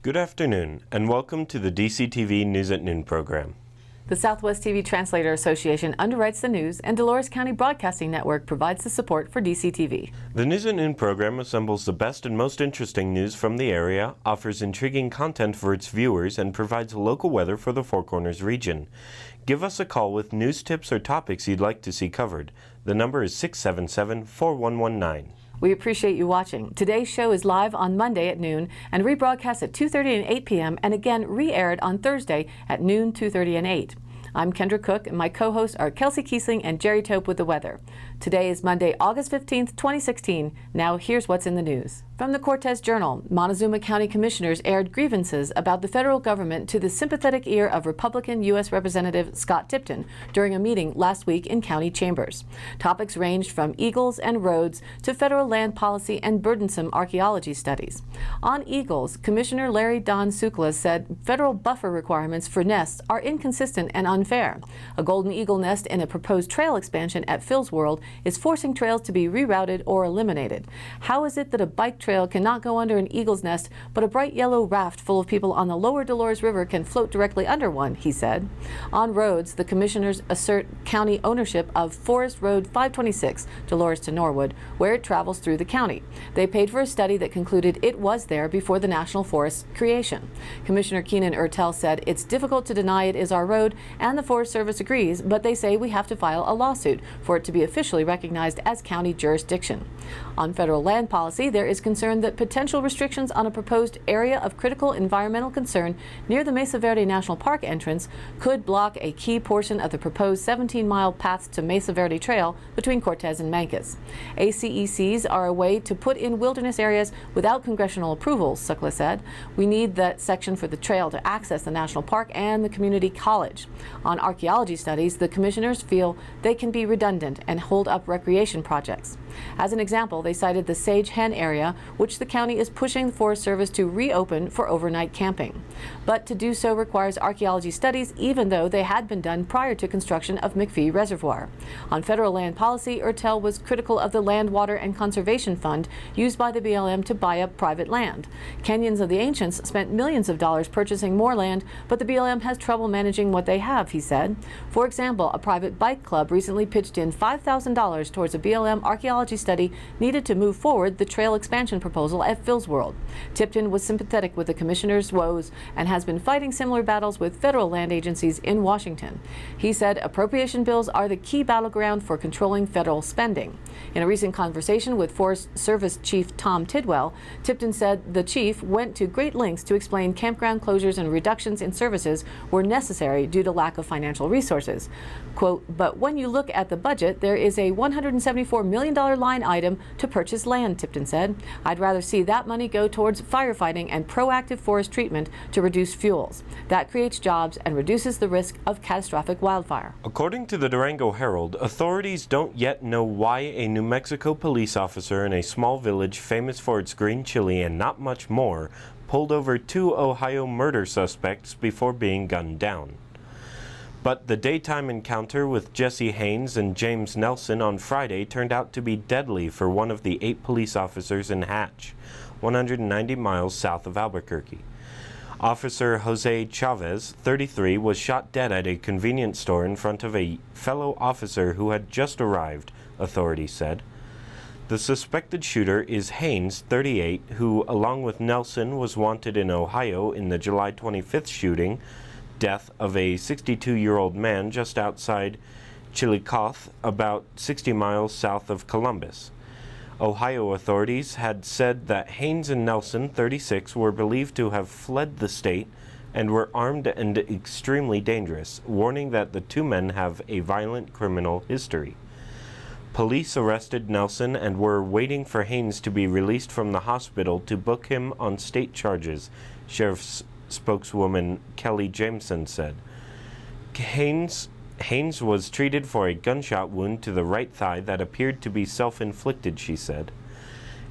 Good afternoon, and welcome to the DCTV News at Noon program. The Southwest TV Translator Association underwrites the news, and Dolores County Broadcasting Network provides the support for DCTV. The News at Noon program assembles the best and most interesting news from the area, offers intriguing content for its viewers, and provides local weather for the Four Corners region. Give us a call with news tips or topics you'd like to see covered. The number is 677-4119. We appreciate you watching. Today's show is live on Monday at noon and rebroadcast at 2:30 and 8 p.m. and again re-aired on Thursday at noon, 2:30 and 8. I'm Kendra Cook, and my co-hosts are Kelsey Kiesling and Jerry Tope with the weather. Today is Monday, August 15th, 2016. Now here's what's in the news. From the Cortez Journal, Montezuma County Commissioners aired grievances about the federal government to the sympathetic ear of Republican U.S. Representative Scott Tipton during a meeting last week in county chambers. Topics ranged from eagles and roads to federal land policy and burdensome archaeology studies. On eagles, Commissioner Larry Don Sukla said federal buffer requirements for nests are inconsistent and unfair. A golden eagle nest in a proposed trail expansion at Phil's World is forcing trails to be rerouted or eliminated. How is it that a bike trail cannot go under an eagle's nest, but a bright yellow raft full of people on the lower Dolores River can float directly under one, he said. On roads, the commissioners assert county ownership of Forest Road 526, Dolores to Norwood, where it travels through the county. They paid for a study that concluded it was there before the National Forest's creation. Commissioner Keenan Ertel said it's difficult to deny it is our road, and the Forest Service agrees, but they say we have to file a lawsuit for it to be officially recognized as county jurisdiction. On federal land policy, there is concern that potential restrictions on a proposed area of critical environmental concern near the Mesa Verde National Park entrance could block a key portion of the proposed 17-mile Paths to Mesa Verde Trail between Cortez and Mancos. ACECs are a way to put in wilderness areas without congressional approval, Sukla said. We need that section for the trail to access the national park and the community college. On archaeology studies, the commissioners feel they can be redundant and hold up recreation projects. As an example, they cited the Sage Hen area, which the county is pushing the Forest Service to reopen for overnight camping. But to do so requires archaeology studies, even though they had been done prior to construction of McPhee Reservoir. On federal land policy, Ertel was critical of the Land, Water, and Conservation Fund used by the BLM to buy up private land. Kenyans of the Ancients spent millions of dollars purchasing more land, but the BLM has trouble managing what they have, he said. For example, a private bike club recently pitched in $5,000 towards a BLM archaeology study needed to move forward the trail expansion proposal at Phil's World. Tipton was sympathetic with the commissioner's woes and has been fighting similar battles with federal land agencies in Washington. He said appropriation bills are the key battleground for controlling federal spending. In a recent conversation with Forest Service Chief Tom Tidwell, Tipton said the chief went to great lengths to explain campground closures and reductions in services were necessary due to lack of financial resources. Quote, but when you look at the budget, there is a $174 million line item to purchase land, Tipton said. I'd rather see that money go towards firefighting and proactive forest treatment to reduce fuels. That creates jobs and reduces the risk of catastrophic wildfire. According to the Durango Herald, authorities don't yet know why a New Mexico police officer in a small village famous for its green chili and not much more pulled over 2 Ohio murder suspects before being gunned down. But the daytime encounter with Jesse Haynes and James Nelson on Friday turned out to be deadly for one of the 8 police officers in Hatch, 190 miles south of Albuquerque. Officer Jose Chavez, 33, was shot dead at a convenience store in front of a fellow officer who had just arrived, authorities said. The suspected shooter is Haynes, 38, who, along with Nelson, was wanted in Ohio in the July 25th shooting, death of a 62-year-old man just outside Chillicothe, about 60 miles south of Columbus. Ohio authorities had said that Haynes and Nelson, 36, were believed to have fled the state and were armed and extremely dangerous, warning that the 2 men have a violent criminal history. Police arrested Nelson and were waiting for Haynes to be released from the hospital to book him on state charges, Sheriff's spokeswoman Kelly Jameson said. Haynes was treated for a gunshot wound to the right thigh that appeared to be self-inflicted, she said.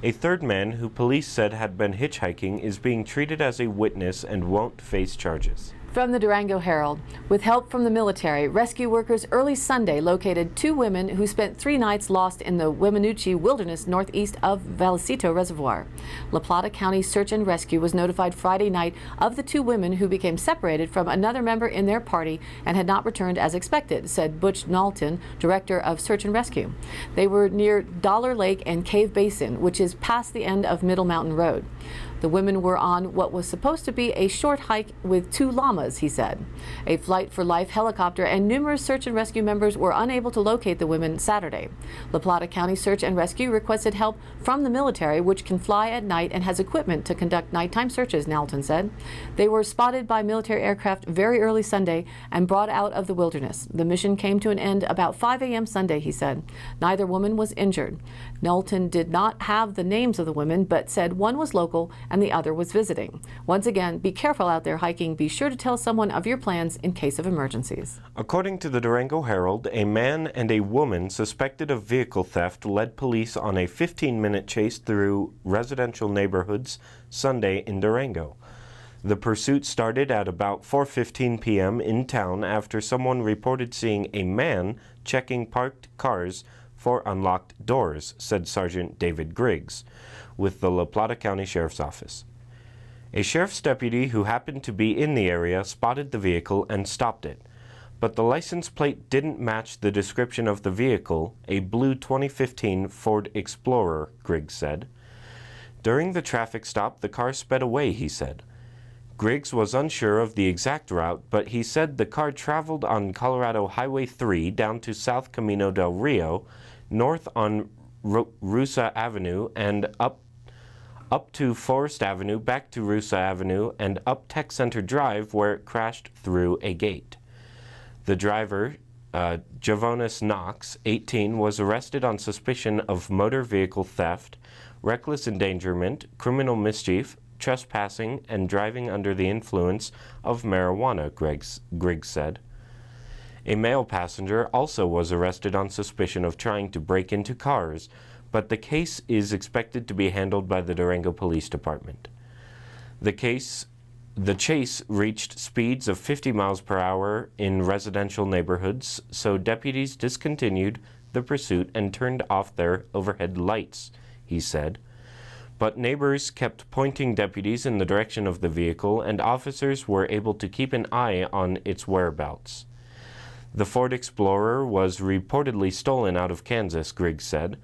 A third man, who police said had been hitchhiking, is being treated as a witness and won't face charges. From the Durango Herald, with help from the military, rescue workers early Sunday located 2 women who spent 3 nights lost in the Weminuche Wilderness northeast of Vallecito Reservoir. La Plata County Search and Rescue was notified Friday night of the 2 women who became separated from another member in their party and had not returned as expected, said Butch Knowlton, director of Search and Rescue. They were near Dollar Lake and Cave Basin, which is past the end of Middle Mountain Road. The women were on what was supposed to be a short hike with 2 llamas, he said. A Flight for Life helicopter and numerous search and rescue members were unable to locate the women Saturday. La Plata County Search and Rescue requested help from the military, which can fly at night and has equipment to conduct nighttime searches, Knowlton said. They were spotted by military aircraft very early Sunday and brought out of the wilderness. The mission came to an end about 5 a.m. Sunday, he said. Neither woman was injured. Knowlton did not have the names of the women, but said one was local and the other was visiting. Once again, be careful out there hiking. Be sure to tell someone of your plans in case of emergencies. According to the Durango Herald, a man and a woman suspected of vehicle theft led police on a 15-minute chase through residential neighborhoods Sunday in Durango. The pursuit started at about 4:15 p.m. in town after someone reported seeing a man checking parked cars for unlocked doors, said Sergeant David Griggs with the La Plata County Sheriff's Office. A sheriff's deputy who happened to be in the area spotted the vehicle and stopped it, but the license plate didn't match the description of the vehicle, a blue 2015 Ford Explorer, Griggs said. During the traffic stop, the car sped away, he said. Griggs was unsure of the exact route, but he said the car traveled on Colorado Highway 3 down to South Camino del Rio, north on Rusa Avenue, and up to Forest Avenue, back to Rusa Avenue, and up Tech Center Drive, where it crashed through a gate. The driver, Javonis Knox, 18, was arrested on suspicion of motor vehicle theft, reckless endangerment, criminal mischief, trespassing, and driving under the influence of marijuana, Griggs said. A male passenger also was arrested on suspicion of trying to break into cars, but the case is expected to be handled by the Durango Police Department. The chase reached speeds of 50 miles per hour in residential neighborhoods, so deputies discontinued the pursuit and turned off their overhead lights, he said. But neighbors kept pointing deputies in the direction of the vehicle, and officers were able to keep an eye on its whereabouts. The Ford Explorer was reportedly stolen out of Kansas, Griggs said.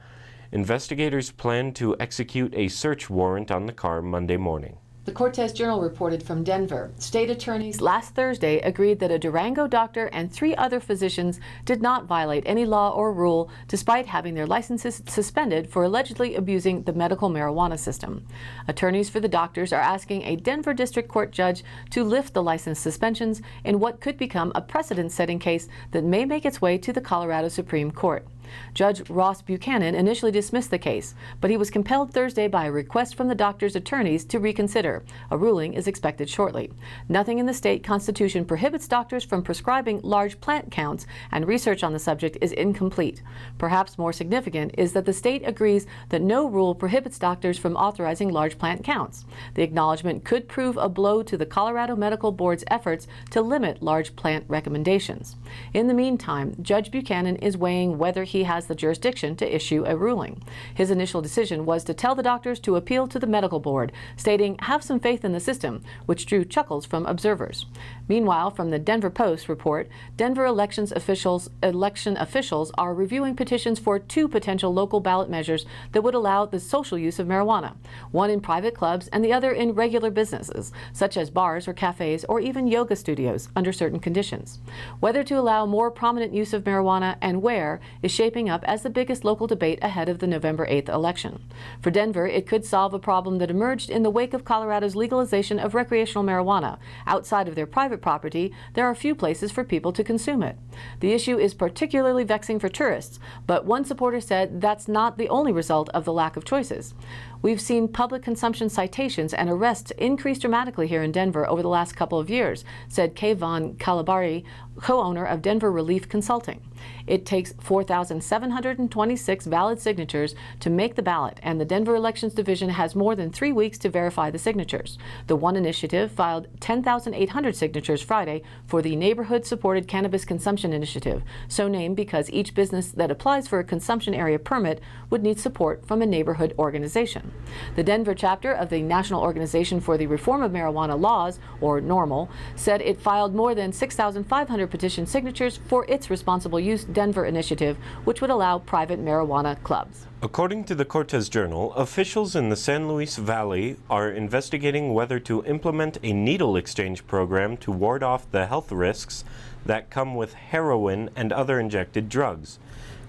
Investigators plan to execute a search warrant on the car Monday morning. The Cortez Journal reported from Denver. State attorneys last Thursday agreed that a Durango doctor and 3 other physicians did not violate any law or rule despite having their licenses suspended for allegedly abusing the medical marijuana system. Attorneys for the doctors are asking a Denver District Court judge to lift the license suspensions in what could become a precedent-setting case that may make its way to the Colorado Supreme Court. Judge Ross Buchanan initially dismissed the case, but he was compelled Thursday by a request from the doctor's attorneys to reconsider. A ruling is expected shortly. Nothing in the state constitution prohibits doctors from prescribing large plant counts, and research on the subject is incomplete. Perhaps more significant is that the state agrees that no rule prohibits doctors from authorizing large plant counts. The acknowledgement could prove a blow to the Colorado Medical Board's efforts to limit large plant recommendations. In the meantime, Judge Buchanan is weighing whether he has the jurisdiction to issue a ruling. His initial decision was to tell the doctors to appeal to the medical board, stating, "Have some faith in the system," which drew chuckles from observers. Meanwhile, from the Denver Post report, Denver election officials are reviewing petitions for 2 potential local ballot measures that would allow the social use of marijuana, one in private clubs and the other in regular businesses, such as bars or cafes or even yoga studios, under certain conditions. Whether to allow more prominent use of marijuana and where is shaping up as the biggest local debate ahead of the November 8th election. For Denver, it could solve a problem that emerged in the wake of Colorado's legalization of recreational marijuana. Outside of their private property, there are few places for people to consume it. The issue is particularly vexing for tourists, but one supporter said that's not the only result of the lack of choices. We've seen public consumption citations and arrests increase dramatically here in Denver over the last couple of years, said Kayvon Calabari, co-owner of Denver Relief Consulting. It takes 4,000 6,726 valid signatures to make the ballot, and the Denver Elections Division has more than 3 weeks to verify the signatures. The One Initiative filed 10,800 signatures Friday for the Neighborhood Supported Cannabis Consumption Initiative, so named because each business that applies for a consumption area permit would need support from a neighborhood organization. The Denver chapter of the National Organization for the Reform of Marijuana Laws, or NORML, said it filed more than 6,500 petition signatures for its Responsible Use Denver initiative, which would allow private marijuana clubs. According to the Cortez Journal, officials in the San Luis Valley are investigating whether to implement a needle exchange program to ward off the health risks that come with heroin and other injected drugs,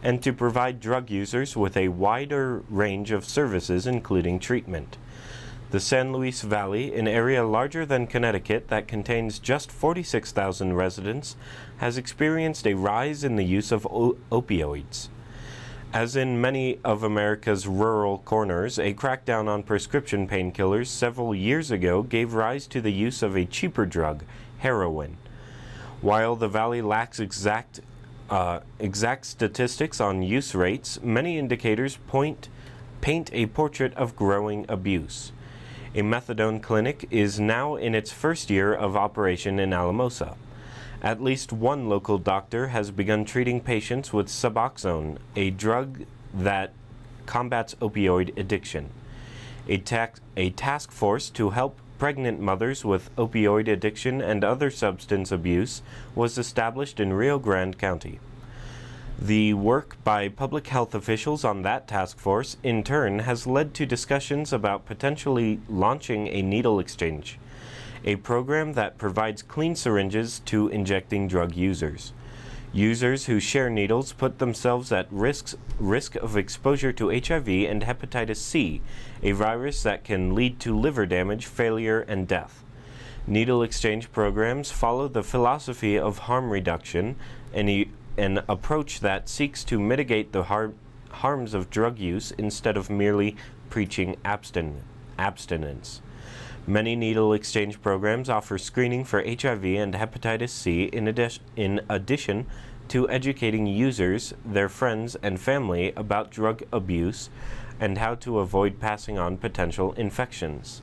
and to provide drug users with a wider range of services, including treatment. The San Luis Valley, an area larger than Connecticut that contains just 46,000 residents, has experienced a rise in the use of opioids. As in many of America's rural corners, a crackdown on prescription painkillers several years ago gave rise to the use of a cheaper drug, heroin. While the valley lacks exact statistics on use rates, many indicators paint a portrait of growing abuse. A methadone clinic is now in its first year of operation in Alamosa. At least one local doctor has begun treating patients with Suboxone, a drug that combats opioid addiction. A task force to help pregnant mothers with opioid addiction and other substance abuse was established in Rio Grande County. The work by public health officials on that task force, in turn, has led to discussions about potentially launching a needle exchange, a program that provides clean syringes to injecting drug users. Users who share needles put themselves at risk of exposure to HIV and hepatitis C, a virus that can lead to liver damage, failure, and death. Needle exchange programs follow the philosophy of harm reduction, an approach that seeks to mitigate the harms of drug use instead of merely preaching abstinence. Many needle exchange programs offer screening for HIV and hepatitis C in addition to educating users, their friends, and family about drug abuse and how to avoid passing on potential infections.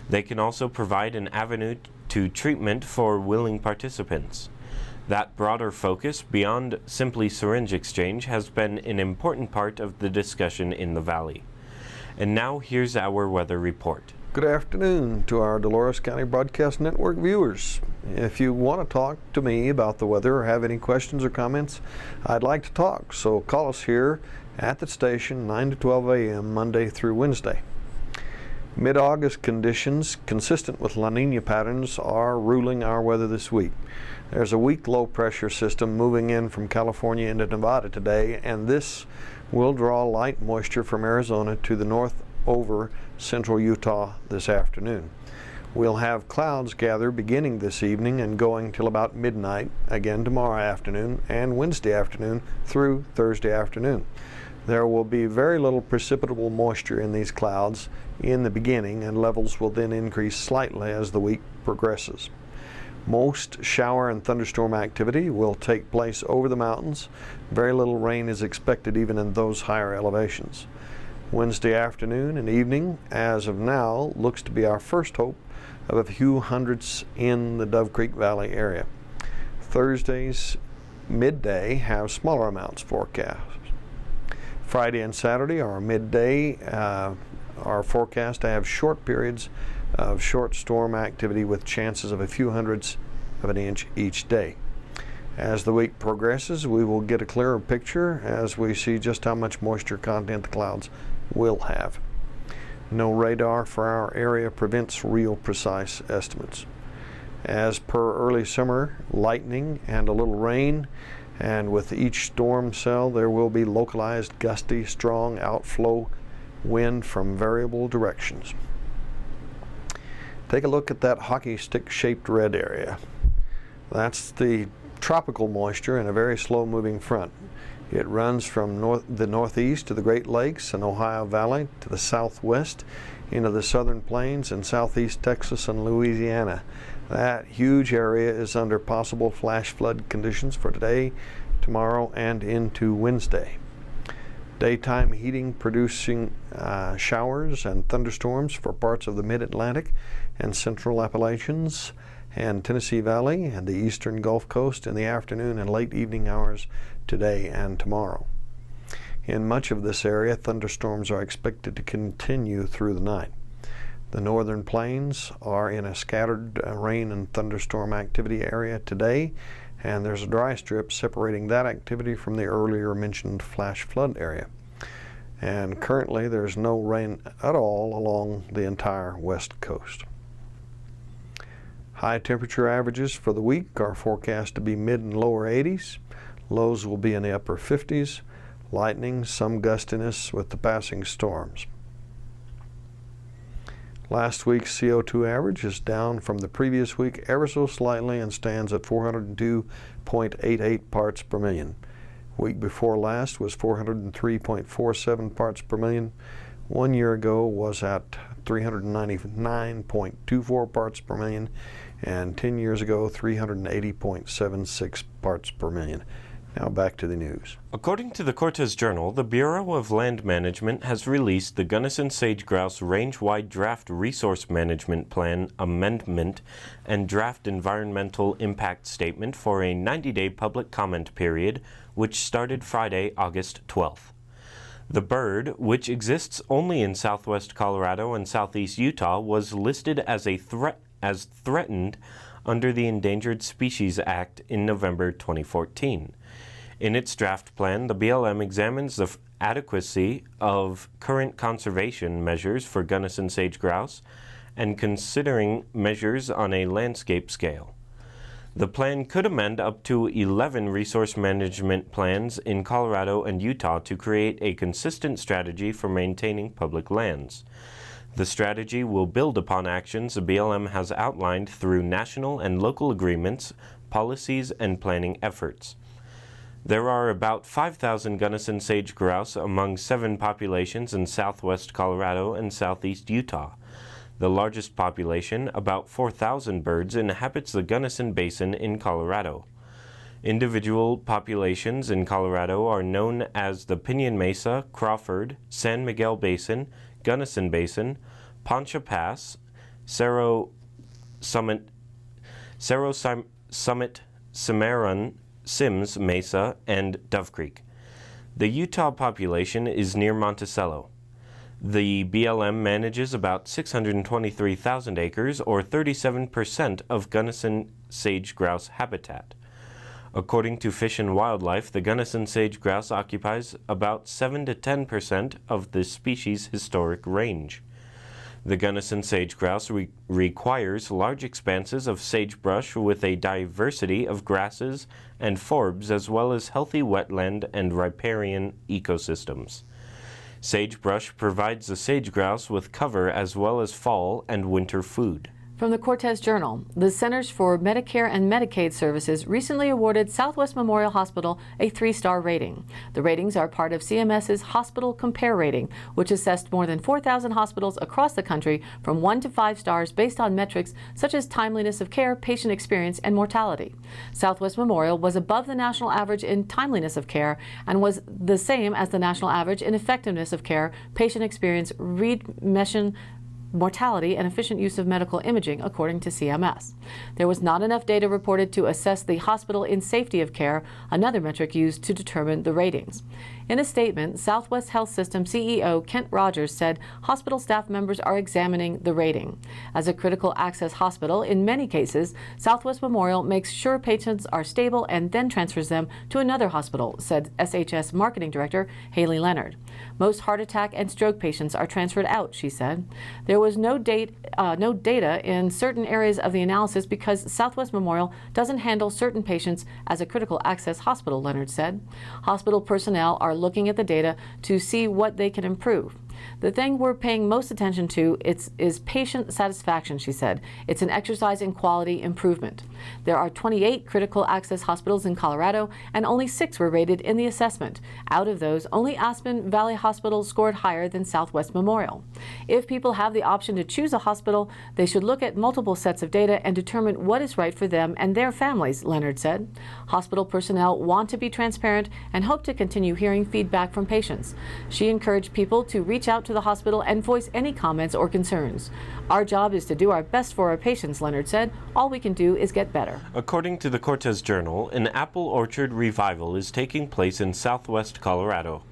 They can also provide an avenue to treatment for willing participants. That broader focus, beyond simply syringe exchange, has been an important part of the discussion in the Valley. And now here's our weather report. Good afternoon to our Dolores County Broadcast Network viewers. If you want to talk to me about the weather or have any questions or comments, I'd like to talk, so call us here at the station 9 to 12 a.m. Monday through Wednesday. Mid-August conditions consistent with La Nina patterns are ruling our weather this week. There's a weak low pressure system moving in from California into Nevada today, and this will draw light moisture from Arizona to the north over central Utah this afternoon. We'll have clouds gather beginning this evening and going till about midnight, again tomorrow afternoon and Wednesday afternoon through Thursday afternoon. There will be very little precipitable moisture in these clouds in the beginning, and levels will then increase slightly as the week progresses. Most shower and thunderstorm activity will take place over the mountains. Very little rain is expected even in those higher elevations. Wednesday afternoon and evening, as of now, looks to be our first hope of a few hundreds in the Dove Creek Valley area. Thursday's midday have smaller amounts forecast. Friday and Saturday are midday are forecast to have short periods of short storm activity with chances of a few hundredths of an inch each day. As the week progresses, we will get a clearer picture as we see just how much moisture content the clouds will have. No radar for our area prevents real precise estimates. As per early summer, lightning and a little rain, and with each storm cell there will be localized gusty, strong outflow wind from variable directions. Take a look at that hockey stick shaped red area. That's the tropical moisture in a very slow moving front. It runs from the northeast to the Great Lakes and Ohio Valley to the southwest into the southern plains and southeast Texas and Louisiana. That huge area is under possible flash flood conditions for today, tomorrow and into Wednesday. Daytime heating producing showers and thunderstorms for parts of the Mid-Atlantic and Central Appalachians and Tennessee Valley and the eastern Gulf Coast in the afternoon and late evening hours today and tomorrow. In much of this area, thunderstorms are expected to continue through the night. The northern plains are in a scattered rain and thunderstorm activity area today, and there's a dry strip separating that activity from the earlier mentioned flash flood area. And currently there's no rain at all along the entire west coast. High temperature averages for the week are forecast to be mid and lower 80s. Lows will be in the upper 50s. Lightning, some gustiness with the passing storms. Last week's CO2 average is down from the previous week ever so slightly and stands at 402.88 parts per million. Week before last was 403.47 parts per million. 1 year ago was at 399.24 parts per million, and 10 years ago 380.76 parts per million. Now back to the news. According to the Cortez Journal, the Bureau of Land Management has released the Gunnison Sage-Grouse Range-Wide Draft Resource Management Plan Amendment and Draft Environmental Impact Statement for a 90-day public comment period, which started Friday, August 12th. The bird, which exists only in southwest Colorado and southeast Utah, was listed as threatened under the Endangered Species Act in November 2014. In its draft plan, the BLM examines the adequacy of current conservation measures for Gunnison sage-grouse and considering measures on a landscape scale. The plan could amend up to 11 resource management plans in Colorado and Utah to create a consistent strategy for maintaining public lands. The strategy will build upon actions the BLM has outlined through national and local agreements, policies, and planning efforts. There are about 5,000 Gunnison sage-grouse among 7 populations in southwest Colorado and southeast Utah. The largest population, about 4,000 birds, inhabits the Gunnison Basin in Colorado. Individual populations in Colorado are known as the Pinyon Mesa, Crawford, San Miguel Basin, Gunnison Basin, Poncha Pass, Cerro Summit, Cimarron, Sims Mesa, and Dove Creek. The Utah population is near Monticello. The BLM manages about 623,000 acres, or 37% of Gunnison sage-grouse habitat. According to Fish and Wildlife, the Gunnison sage-grouse occupies about 7 to 10% of the species' historic range. The Gunnison sage-grouse requires large expanses of sagebrush with a diversity of grasses and forbs, as well as healthy wetland and riparian ecosystems. Sagebrush provides the sage-grouse with cover as well as fall and winter food. From the Cortez Journal, the Centers for Medicare and Medicaid Services recently awarded Southwest Memorial Hospital a 3-star rating. The ratings are part of CMS's Hospital Compare rating, which assessed more than 4,000 hospitals across the country from 1 to 5 stars based on metrics such as timeliness of care, patient experience, and mortality. Southwest Memorial was above the national average in timeliness of care and was the same as the national average in effectiveness of care, patient experience, readmission, mortality, and efficient use of medical imaging, according to CMS. There was not enough data reported to assess the hospital in safety of care, another metric used to determine the ratings. In a statement, Southwest Health System CEO Kent Rogers said hospital staff members are examining the rating. As a critical access hospital, in many cases, Southwest Memorial makes sure patients are stable and then transfers them to another hospital, said SHS Marketing Director Haley Leonard. Most heart attack and stroke patients are transferred out, she said. There was no data in certain areas of the analysis because Southwest Memorial doesn't handle certain patients as a critical access hospital, Leonard said. Hospital personnel are looking at the data to see what they can improve. The thing we're paying most attention to is patient satisfaction, she said. It's an exercise in quality improvement. There are 28 critical access hospitals in Colorado, and only 6 were rated in the assessment. Out of those, only Aspen Valley Hospital scored higher than Southwest Memorial. If people have the option to choose a hospital, they should look at multiple sets of data and determine what is right for them and their families, Leonard said. Hospital personnel want to be transparent and hope to continue hearing feedback from patients. She encouraged people to reach out to the hospital and voice any comments or concerns. Our job is to do our best for our patients, Leonard said. All we can do is get better. According to the Cortez Journal, an apple orchard revival is taking place in southwest Colorado.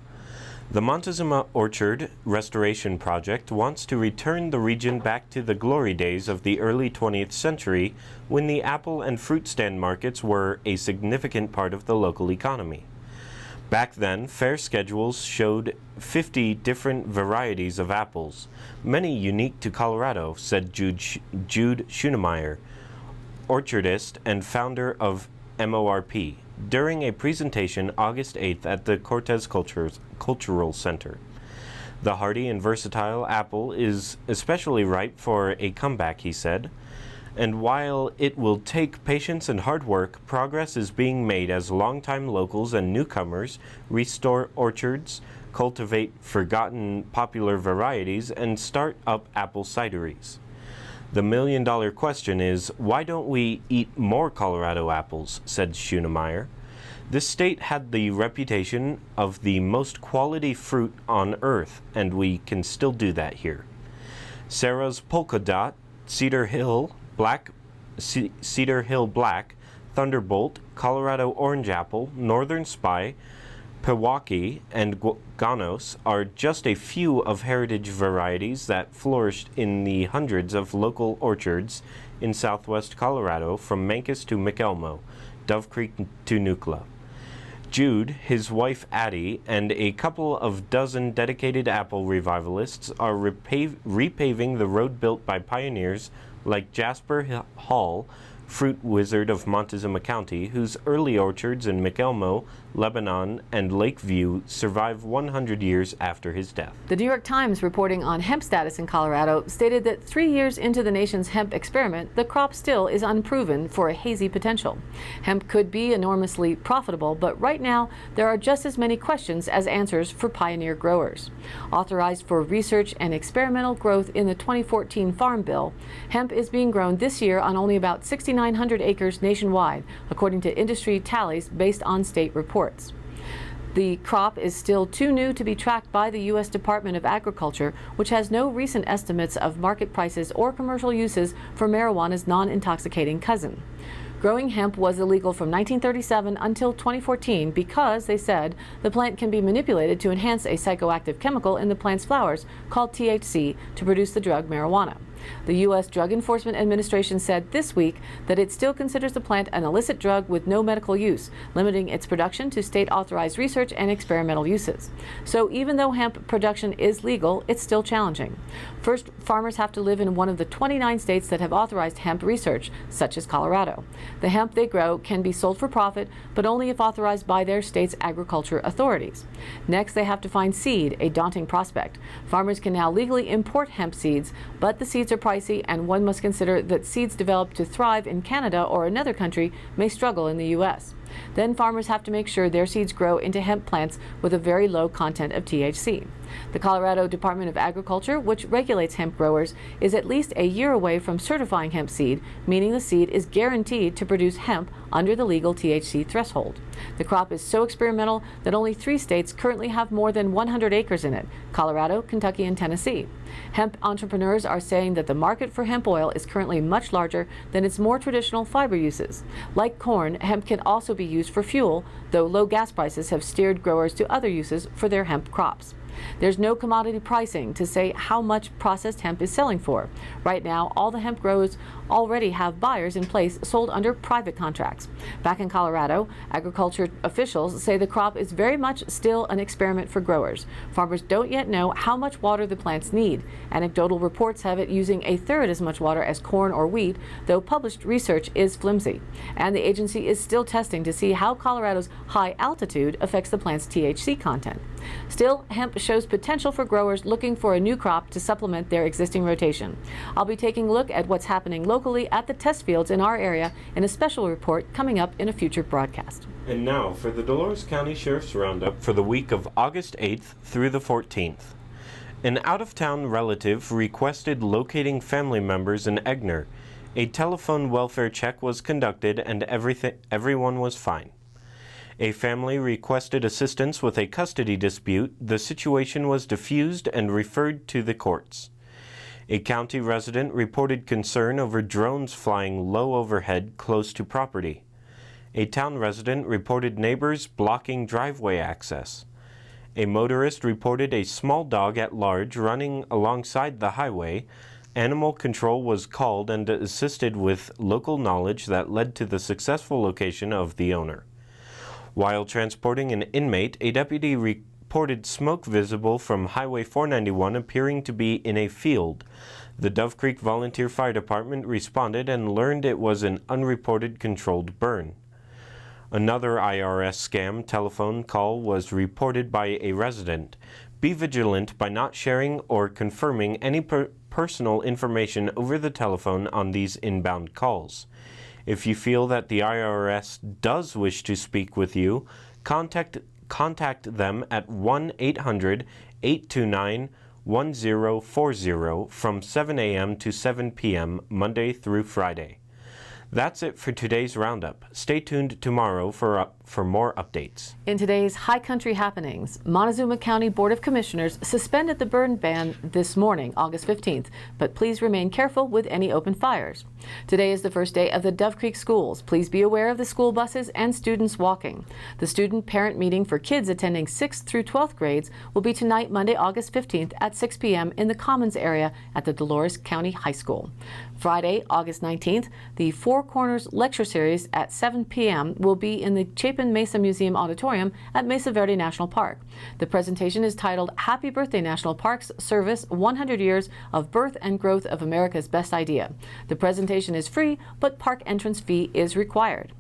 The Montezuma Orchard Restoration Project wants to return the region back to the glory days of the early 20th century, when the apple and fruit stand markets were a significant part of the local economy. Back then, fair schedules showed 50 different varieties of apples, many unique to Colorado, said Jude Schoenemeyer, orchardist and founder of MORP, during a presentation August 8th at the Cortez Cultural Center. The hardy and versatile apple is especially ripe for a comeback, he said. And while it will take patience and hard work, progress is being made as longtime locals and newcomers restore orchards, cultivate forgotten popular varieties, and start up apple cideries. The million-dollar question is, why don't we eat more Colorado apples, said Schoenemeyer. This state had the reputation of the most quality fruit on earth, and we can still do that here. Sarah's Polka Dot, Cedar Hill Black, Thunderbolt, Colorado Orange Apple, Northern Spy, Pewaukee, and Ganos are just a few of heritage varieties that flourished in the hundreds of local orchards in southwest Colorado, from Mancos to McElmo, Dove Creek to Nucla. Jude, his wife Addie, and a couple of dozen dedicated apple revivalists are repaving the road built by pioneers like Jasper Hall, fruit wizard of Montezuma County, whose early orchards in McElmo, Lebanon, and Lakeview survive 100 years after his death. The New York Times, reporting on hemp status in Colorado, stated that 3 years into the nation's hemp experiment, the crop still is unproven for a hazy potential. Hemp could be enormously profitable, but right now there are just as many questions as answers for pioneer growers. Authorized for research and experimental growth in the 2014 Farm Bill, hemp is being grown this year on only about 6,900 acres nationwide, according to industry tallies based on state reports. The crop is still too new to be tracked by the U.S. Department of Agriculture, which has no recent estimates of market prices or commercial uses for marijuana's non-intoxicating cousin. Growing hemp was illegal from 1937 until 2014 because, they said, the plant can be manipulated to enhance a psychoactive chemical in the plant's flowers called THC to produce the drug marijuana. The U.S. Drug Enforcement Administration said this week that it still considers the plant an illicit drug with no medical use, limiting its production to state-authorized research and experimental uses. So even though hemp production is legal, it's still challenging. First, farmers have to live in one of the 29 states that have authorized hemp research, such as Colorado. The hemp they grow can be sold for profit, but only if authorized by their state's agriculture authorities. Next, they have to find seed, a daunting prospect. Farmers can now legally import hemp seeds, but the seeds are pricey, and one must consider that seeds developed to thrive in Canada or another country may struggle in the U.S. Then farmers have to make sure their seeds grow into hemp plants with a very low content of THC. The Colorado Department of Agriculture, which regulates hemp growers, is at least a year away from certifying hemp seed, meaning the seed is guaranteed to produce hemp under the legal THC threshold. The crop is so experimental that only 3 states currently have more than 100 acres in it: Colorado, Kentucky, and Tennessee. Hemp entrepreneurs are saying that the market for hemp oil is currently much larger than its more traditional fiber uses. Like corn, hemp can also be used for fuel, though low gas prices have steered growers to other uses for their hemp crops. There's no commodity pricing to say how much processed hemp is selling for. Right now, all the hemp growers already have buyers in place sold under private contracts. Back in Colorado, agriculture officials say the crop is very much still an experiment for growers. Farmers don't yet know how much water the plants need. Anecdotal reports have it using 1/3 as much water as corn or wheat, though published research is flimsy. And the agency is still testing to see how Colorado's high altitude affects the plant's THC content. Still, hemp shows potential for growers looking for a new crop to supplement their existing rotation. I'll be taking a look at what's happening locally at the test fields in our area in a special report coming up in a future broadcast. And now for the Dolores County Sheriff's Roundup for the week of August 8th through the 14th. An out-of-town relative requested locating family members in Egner. A telephone welfare check was conducted and everyone was fine. A family requested assistance with a custody dispute. The situation was diffused and referred to the courts. A county resident reported concern over drones flying low overhead close to property. A town resident reported neighbors blocking driveway access. A motorist reported a small dog at large running alongside the highway. Animal control was called and assisted with local knowledge that led to the successful location of the owner. While transporting an inmate, a deputy reported smoke visible from Highway 491 appearing to be in a field. The Dove Creek Volunteer Fire Department responded and learned it was an unreported controlled burn. Another IRS scam telephone call was reported by a resident. Be vigilant by not sharing or confirming any personal information over the telephone on these inbound calls. If you feel that the IRS does wish to speak with you, contact them at 1-800-829-1040 from 7 a.m. to 7 p.m. Monday through Friday. That's it for today's Roundup. Stay tuned tomorrow for more updates. In today's High Country happenings, Montezuma County Board of Commissioners suspended the burn ban this morning, August 15th, but please remain careful with any open fires. Today is the first day of the Dove Creek schools. Please be aware of the school buses and students walking. The student-parent meeting for kids attending 6th through 12th grades will be tonight, Monday, August 15th at 6 p.m. in the Commons area at the Dolores County High School. Friday, August 19th, the Four Corners Lecture Series at 7 p.m. will be in the Chapin Mesa Museum Auditorium at Mesa Verde National Park. The presentation is titled Happy Birthday National Parks Service 100 Years of Birth and Growth of America's Best Idea. The presentation is free, but park entrance fee is required.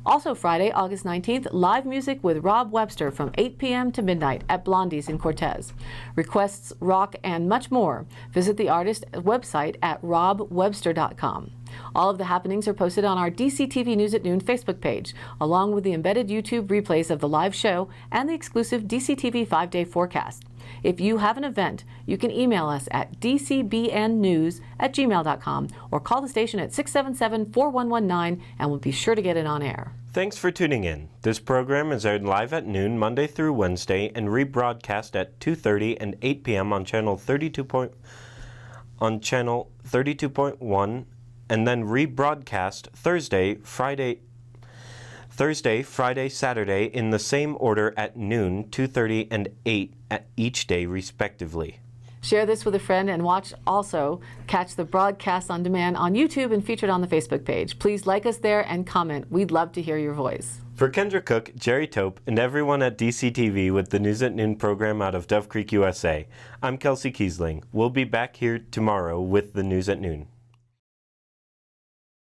Also Friday, August 19th, live music with Rob Webster from 8 p.m. to midnight at Blondie's in Cortez. Requests, rock, and much more. Visit the artist's website at robwebster.com. All of the happenings are posted on our DCTV News at Noon Facebook page, along with the embedded YouTube replays of the live show and the exclusive DCTV 5-day forecast. If you have an event, you can email us at dcbnnews@gmail.com or call the station at 677-4119 and we'll be sure to get it on air. Thanks for tuning in. This program is aired live at noon Monday through Wednesday and rebroadcast at 2:30 and 8 p.m. on channel 32.1 and then rebroadcast Thursday, Friday, Saturday in the same order at noon, 2:30 and 8 at each day respectively. Share this with a friend and catch the broadcast on demand on YouTube and featured on the Facebook page. Please like us there and comment. We'd love to hear your voice. For Kendra Cook, Jerry Tope, and everyone at DCTV with the News at Noon program out of Dove Creek, USA, I'm Kelsey Kiesling. We'll be back here tomorrow with the News at Noon.